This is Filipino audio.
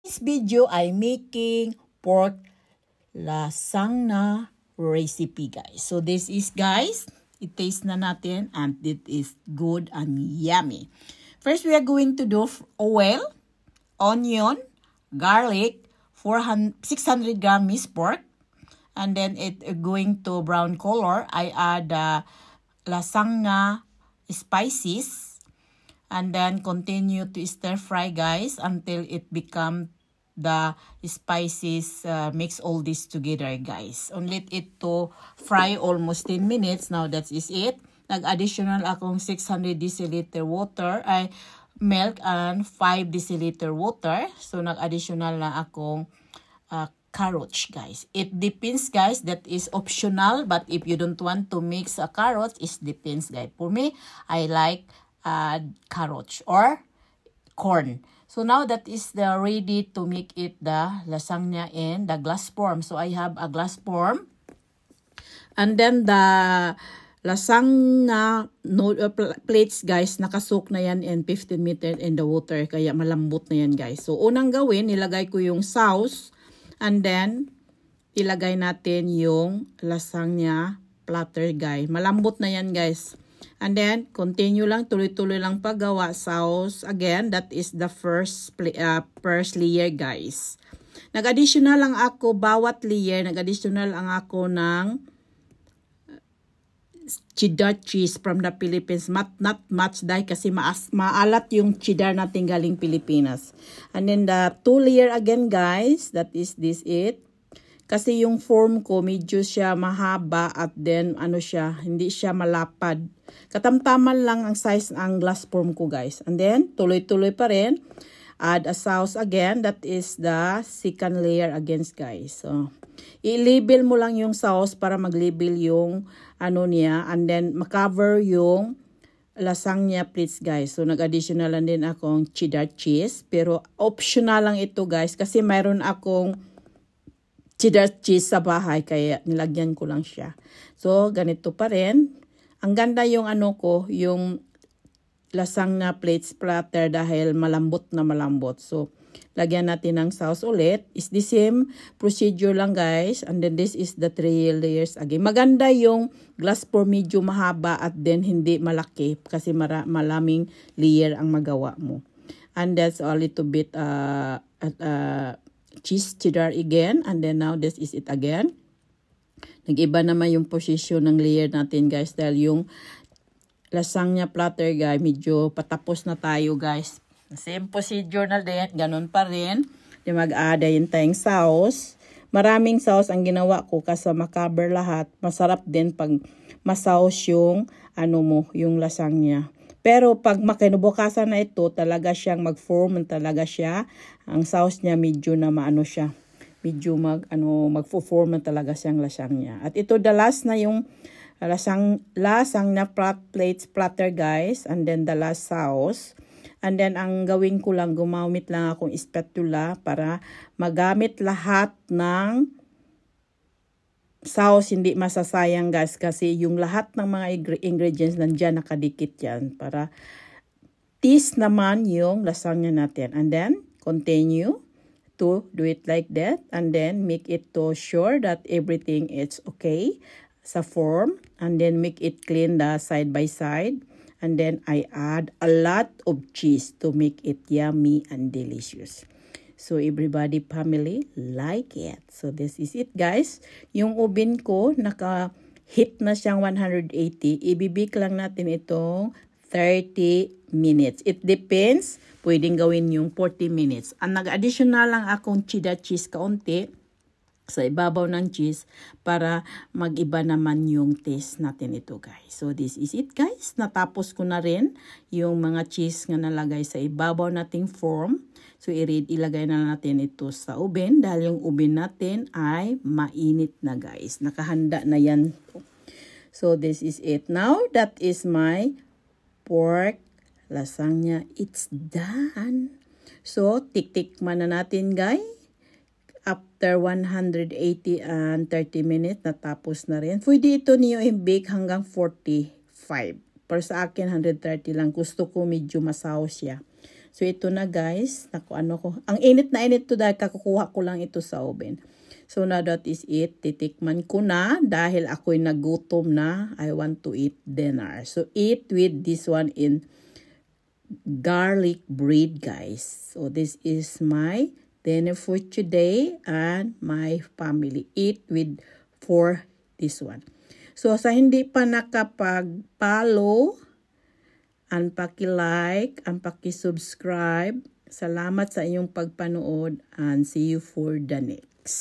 This video ay making pork lasagna recipe guys. So this is guys, i-taste na natin and it is good and yummy. First we are going to do oil, onion, garlic, 600 gram minced pork, and then it going to brown color. I add lasagna spices and then continue to stir fry guys until it become the spices, mix all this together guys. Only it to fry almost 10 minutes. Now that is it. Nag-additional akong 600 deciliter water, ay milk and 5 deciliter water. So nag-additional na akong carrots guys. It depends guys, that is optional, but if you don't want to mix a carrot, it depends guys. For me, I like carrots or corn. So now that is ready to make it the lasagna in the glass form. So I have a glass form. And then the lasagna plates guys, nakasok na yan in 15 minutes in the water. Kaya malambot na yan guys. So unang gawin, nilagay ko yung sauce. And then ilagay natin yung lasagna platter guys. Malambot na yan guys. And then, continue lang, tuloy-tuloy lang paggawa sauce. Again, that is the first layer, guys. Nag-additional lang ako, bawat layer, nag-additional lang ako ng cheddar cheese from the Philippines. Not much dahil kasi maalat yung cheddar natin galing Pilipinas. And then, the 2 layer again, guys. That is this it. Kasi yung form ko, medyo siya mahaba at then ano siya, hindi siya malapad. Katamtaman lang ang size ng glass form ko guys. And then, tuloy-tuloy pa rin. Add a sauce again. That is the second layer again guys. So, i-label mo lang yung sauce para mag-label yung ano niya. And then, makover yung lasagna plates guys. So, nag-additional lang din akong cheddar cheese. Pero, optional lang ito guys. Kasi mayroon akong cheddar cheese sa bahay, kaya nilagyan ko lang siya. So, ganito pa rin. Ang ganda yung ano ko, yung lasagna plates platter dahil malambot na malambot. So, lagyan natin ng sauce ulit. It's the same procedure lang guys. And then this is the 3 layers again. Maganda yung glass for medyo mahaba at then hindi malaki kasi malaming layer ang magawa mo. And that's a little bit cheese cheddar again, and then now this is it again. Nag-iba naman yung position ng layer natin guys dahil yung lasagna platter guys medyo patapos na tayo guys. Same procedure na din, ganun pa rin. Mag-add din tayong sauce. Maraming sauce ang ginawa ko kasi makaber lahat. Masarap din pag masauce yung ano mo, yung lasagna. Pero pag makinubukasan na ito, talaga siyang mag-form, talaga siya. Ang sauce niya medyo na maano siya. Medyo mag-form na talaga siyang lasagna. At ito the last na yung lasagna plates platter guys. And then the last sauce. And then ang gawin ko lang, gumamit lang akong spatula para magamit lahat ng sauce, hindi masasayang guys kasi yung lahat ng mga ingredients nandiyan nakadikit yan para taste naman yung lasagna natin. And then continue to do it like that and then make it to sure that everything is okay sa form, and then make it clean the side by side, and then I add a lot of cheese to make it yummy and delicious. So, everybody family like it. So, this is it guys. Yung oven ko, naka-heat na siyang 180. Ibibik lang natin itong 30 minutes. It depends. Pwedeng gawin yung 40 minutes. Ang nag-additional lang akong cheddar cheese kaunti sa ibabaw ng cheese para mag-iba naman yung taste natin ito guys. So this is it guys. Natapos ko na rin yung mga cheese nga nalagay sa ibabaw nating form. So ilagay na natin ito sa oven dahil yung oven natin ay mainit na guys. Nakahanda na yan. So this is it. Now that is my pork lasagna. It's done. So tiktikman na natin guys. After 180 and 30 minutes, natapos na rin. Pwede ito niyo i-bake hanggang 45. Pero sa akin, 130 lang. Gusto ko medyo masaw siya. So, ito na guys. Naku, ano ko. Ang init na init to dahil kakukuha ko lang ito sa oven. So, now that is it. Titikman ko na dahil ako'y nagutom na. I want to eat dinner. So, eat with this one in garlic bread, guys. So, this is my dinner for today and my family. Eat with for this one. So, sa hindi pa nakapag-follow, ang paki-like, ang paki-subscribe. Salamat sa inyong pagpanood and see you for the next.